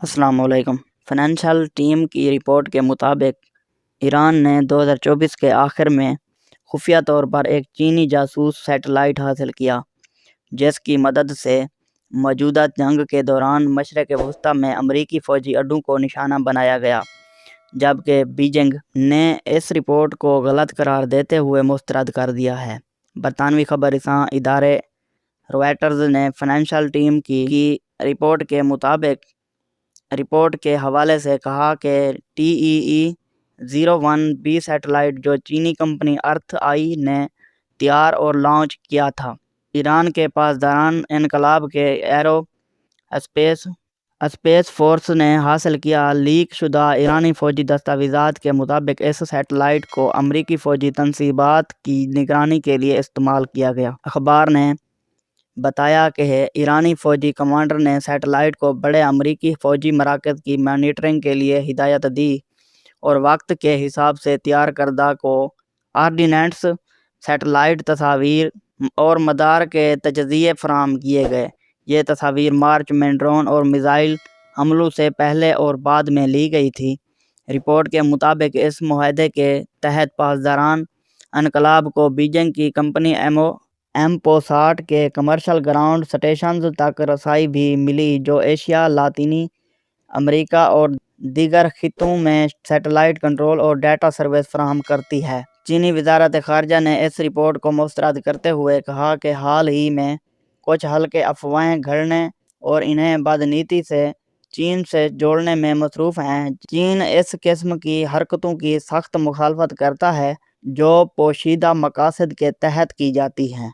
السلام علیکم۔ Financial team کی رپورٹ کے مطابق ایران نے 2024 کے آخر میں خفیہ طور پر ایک چینی جاسوس سیٹلائٹ حاصل کیا، جس کی مدد سے موجودہ جنگ کے دوران مشرق وسطیٰ میں امریکی فوجی اڈوں کو نشانہ بنایا گیا، جبکہ بیجنگ نے اس رپورٹ کو غلط قرار دیتے ہوئے مسترد کر دیا ہے۔ برطانوی خبر رساں ادارے روائٹرز نے فائنینشل ٹیم کی رپورٹ کے مطابق رپورٹ کے حوالے سے کہا کہ TEE-01B سیٹلائٹ جو چینی کمپنی ارتھ آئی نے تیار اور لانچ کیا تھا، ایران کے پاسداران انقلاب کے ایرو اسپیس فورس نے حاصل کیا۔ لیک شدہ ایرانی فوجی دستاویزات کے مطابق اس سیٹلائٹ کو امریکی فوجی تنصیبات کی نگرانی کے لیے استعمال کیا گیا۔ اخبار نے بتایا کہ ایرانی فوجی کمانڈر نے سیٹلائٹ کو بڑے امریکی فوجی مراکز کی مانیٹرنگ کے لیے ہدایت دی اور وقت کے حساب سے تیار کردہ کوآرڈینیٹس، سیٹلائٹ تصاویر اور مدار کے تجزیے فراہم کیے گئے۔ یہ تصاویر مارچ میں ڈرون اور میزائل حملوں سے پہلے اور بعد میں لی گئی تھی۔ رپورٹ کے مطابق اس معاہدے کے تحت پاسداران انقلاب کو بیجنگ کی کمپنی ایموساٹ کے کمرشل گراؤنڈ سٹیشنز تک رسائی بھی ملی، جو ایشیا، لاطینی امریکہ اور دیگر خطوں میں سیٹلائٹ کنٹرول اور ڈیٹا سروس فراہم کرتی ہے۔ چینی وزارت خارجہ نے اس رپورٹ کو مسترد کرتے ہوئے کہا کہ حال ہی میں کچھ ہلکے افواہیں گھڑنے اور انہیں بدنیتی سے چین سے جوڑنے میں مصروف ہیں۔ چین اس قسم کی حرکتوں کی سخت مخالفت کرتا ہے جو پوشیدہ مقاصد کے تحت کی جاتی ہیں۔